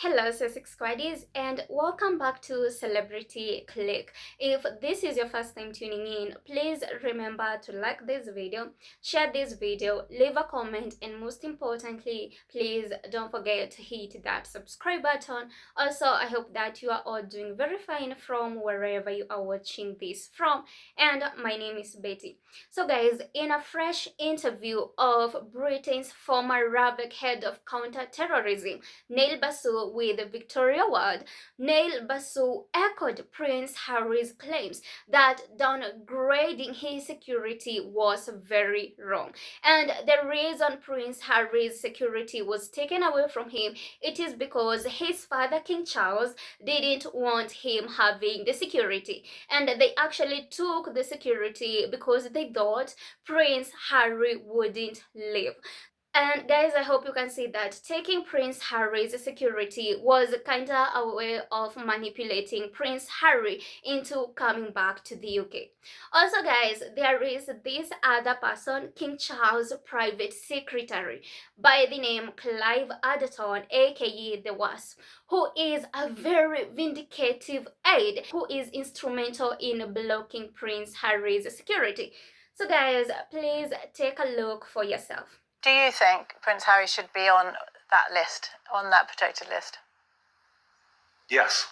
Hello, Sussex Squaddies, and welcome back to Celebrity Click. If this is your first time tuning in, please remember to like this video, share this video, leave a comment, and most importantly, please don't forget to hit that subscribe button. Also, I hope that you are all doing very fine from wherever you are watching this from, and my name is Betty. So guys, in a fresh interview of Britain's former RAVEC head of counter-terrorism, Neil Basu with Victoria Ward, Neil Basu echoed Prince Harry's claims that downgrading his security was very wrong. And the reason Prince Harry's security was taken away from him, it is because his father, King Charles, didn't want him having the security. And they actually took the security because they thought Prince Harry wouldn't leave. And guys, I hope you can see that taking Prince Harry's security was kinda a way of manipulating Prince Harry into coming back to the UK. Also guys, there is this other person, King Charles' private secretary, by the name Clive Adderton, aka the Wasp, who is a very vindicative aide who is instrumental in blocking Prince Harry's security. So guys, please take a look for yourself. Do you think Prince Harry should be on that list, on that protected list? Yes.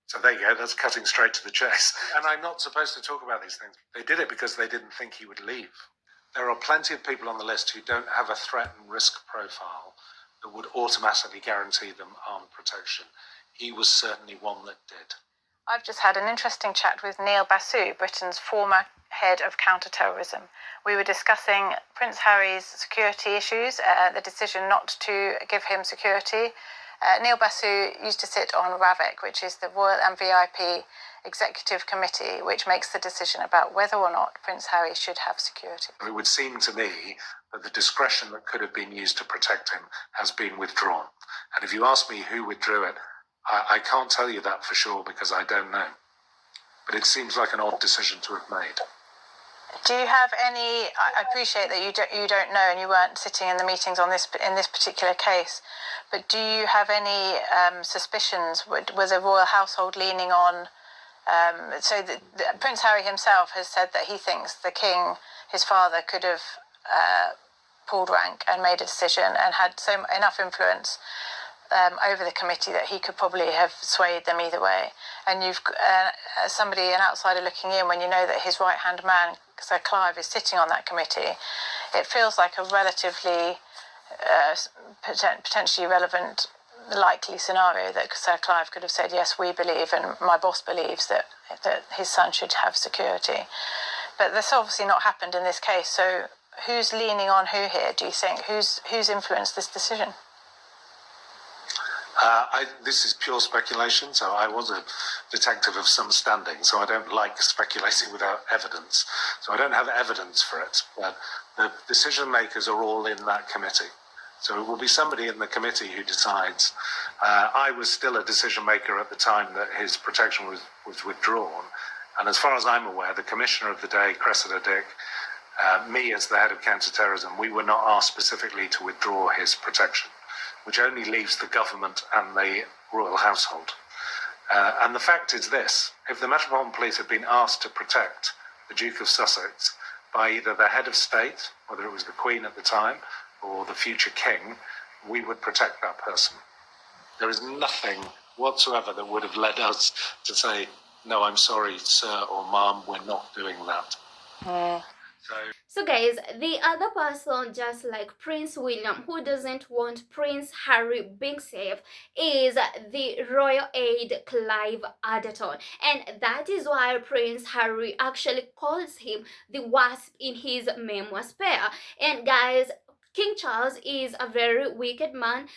So there you go, that's cutting straight to the chase. And I'm not supposed to talk about these things. They did it because they didn't think he would leave. There are plenty of people on the list who don't have a threat and risk profile that would automatically guarantee them armed protection. He was certainly one that did. I've just had an interesting chat with Neil Basu, Britain's former head of counter-terrorism. We were discussing Prince Harry's security issues, the decision not to give him security. Neil Basu used to sit on RAVEC, which is the Royal and VIP Executive Committee, which makes the decision about whether or not Prince Harry should have security. It would seem to me that the discretion that could have been used to protect him has been withdrawn. And if you ask me who withdrew it, I can't tell you that for sure because I don't know. But it seems like an odd decision to have made. Do you have any? I appreciate that you don't know, and you weren't sitting in the meetings on this in this particular case. But do you have any suspicions? Was the royal household leaning on? Prince Harry himself has said that he thinks the king, his father, could have pulled rank and made a decision and had enough influence over the committee that he could probably have swayed them either way. And you've somebody, an outsider looking in, when you know that his right-hand man, Sir Clive, is sitting on that committee, it feels like a relatively potentially relevant, likely scenario that Sir Clive could have said, yes, we believe, and my boss believes that his son should have security. But that's obviously not happened in this case. So who's leaning on who here, do you think? Who's influenced this decision? This is pure speculation, so I was a detective of some standing, so I don't like speculating without evidence. So I don't have evidence for it, but the decision makers are all in that committee. So it will be somebody in the committee who decides. I was still a decision maker at the time that his protection was withdrawn, and as far as I'm aware, the commissioner of the day, Cressida Dick, me as the head of counter-terrorism, we were not asked specifically to withdraw his protection, which only leaves the government and the royal household. And the fact is this: if the Metropolitan Police had been asked to protect the Duke of Sussex by either the head of state, whether it was the Queen at the time, or the future king, we would protect that person. There is nothing whatsoever that would have led us to say, no, I'm sorry, sir or ma'am, we're not doing that. So guys, the other person, just like Prince William, who doesn't want Prince Harry being safe, is the royal aide Clive Adderton. And that is why Prince Harry actually calls him the Wasp in his memoir Spare. And guys, King Charles is a very wicked man,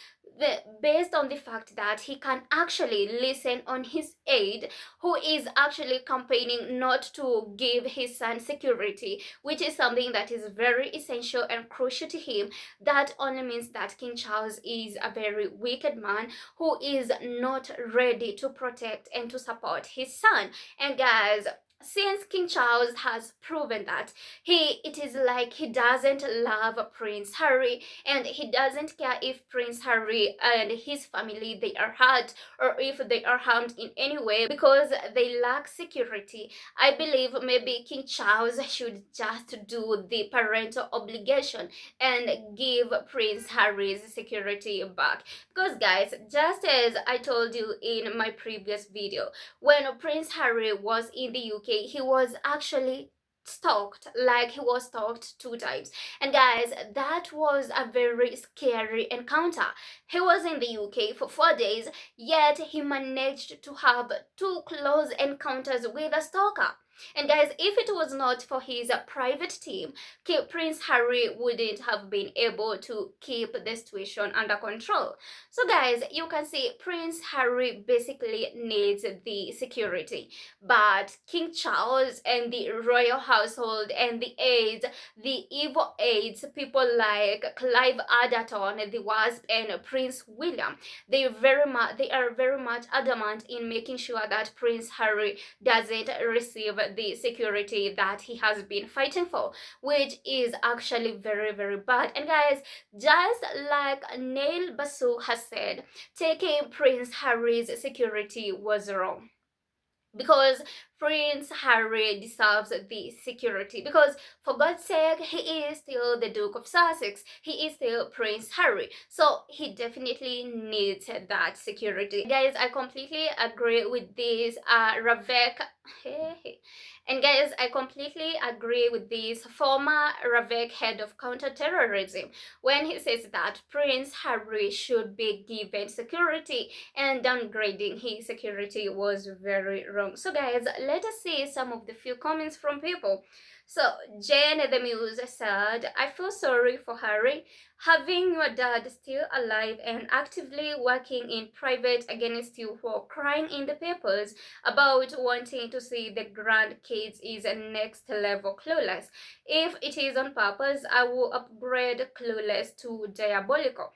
based on the fact that he can actually listen on his aide, who is actually campaigning not to give his son security, which is something that is very essential and crucial to him. That only means that King Charles is a very wicked man who is not ready to protect and to support his son. And guys, since King Charles has proven that it is like he doesn't love Prince Harry, and he doesn't care if Prince Harry and his family they are hurt or if they are harmed in any way because they lack security. I believe maybe King Charles should just do the parental obligation and give Prince Harry's security back. Because guys, just as I told you in my previous video, when Prince Harry was in the UK, he was actually stalked, like he was stalked 2 times. And guys, that was a very scary encounter. He was in the UK for 4 days, yet he managed to have 2 close encounters with a stalker. And guys, if it was not for his private team, Prince Harry wouldn't have been able to keep the situation under control. So guys, you can see Prince Harry basically needs the security, but King Charles and the royal household and the aides, the evil aides, people like Clive Adderton, the Wasp, and Prince William, they are very much adamant in making sure that Prince Harry doesn't receive the security that he has been fighting for, which is actually very bad. And guys, just like Neil Basu has said, taking Prince Harry's security was wrong, because Prince Harry deserves the security, because for God's sake, he is still the Duke of Sussex, he is still Prince Harry, so he definitely needs that security. Guys, I completely agree with this Ravek and guys, I completely agree with this former Ravek head of counterterrorism when he says that Prince Harry should be given security, and downgrading his security was very wrong. So guys, let us see some of the few comments from people. So Jane the Muse said, I feel sorry for Harry. Having your dad still alive and actively working in private against you for crying in the papers about wanting to see the grandkids is next level clueless. If it is on purpose, I will upgrade clueless to diabolical.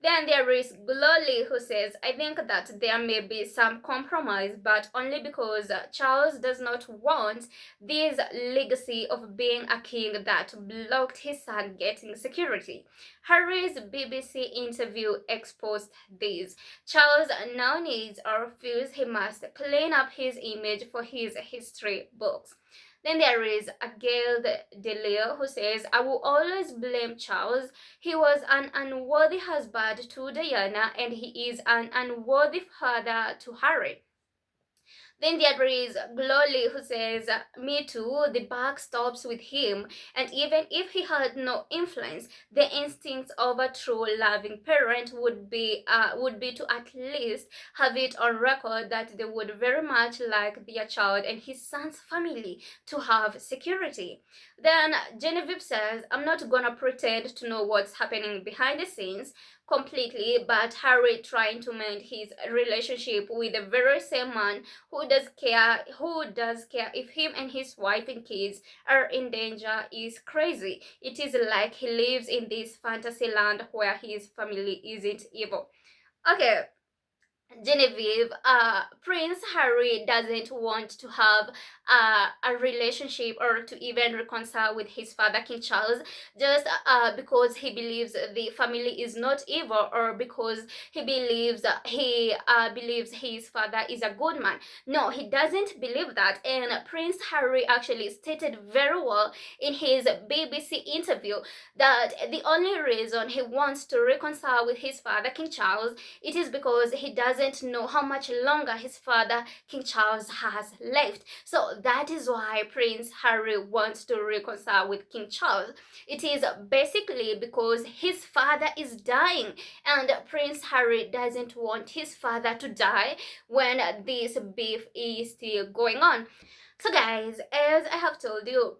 Then there is Gloli, who says, I think that there may be some compromise, but only because Charles does not want this legacy of being a king that blocked his son getting security. Harry's BBC interview exposed this. Charles now needs or feels he must clean up his image for his history books. Then there is Gail Delia, who says, I will always blame Charles. He was an unworthy husband to Diana, and he is an unworthy father to Harry. Then there is Gloli, who says, me too, the buck stops with him, and even if he had no influence, the instincts of a true loving parent would be to at least have it on record that they would very much like their child and his son's family to have security. Then Genevieve says, I'm not gonna pretend to know what's happening behind the scenes completely, but Harry trying to mend his relationship with the very same man who does care if him and his wife and kids are in danger is crazy. It is like he lives in this fantasy land where his family isn't evil. Okay, Genevieve, Prince Harry doesn't want to have a relationship or to even reconcile with his father, King Charles, just because he believes the family is not evil, or because he believes believes his father is a good man. No, he doesn't believe that, and Prince Harry actually stated very well in his BBC interview that the only reason he wants to reconcile with his father, King Charles, it is because he doesn't know how much longer his father, King Charles, has left. So that is why Prince Harry wants to reconcile with King Charles. It is basically because his father is dying, and Prince Harry doesn't want his father to die when this beef is still going on. So guys, as I have told you,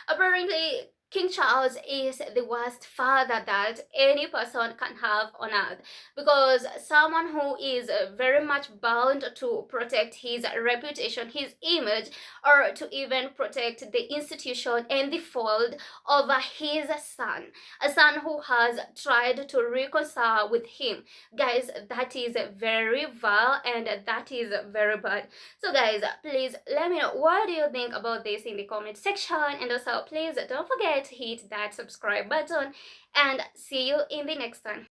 apparently King Charles is the worst father that any person can have on earth, because someone who is very much bound to protect his reputation, his image, or to even protect the institution and the fold over his son, a son who has tried to reconcile with him. Guys, that is very vile and that is very bad. So guys, please let me know what do you think about this in the comment section, and also please don't forget to hit that subscribe button, and see you in the next one.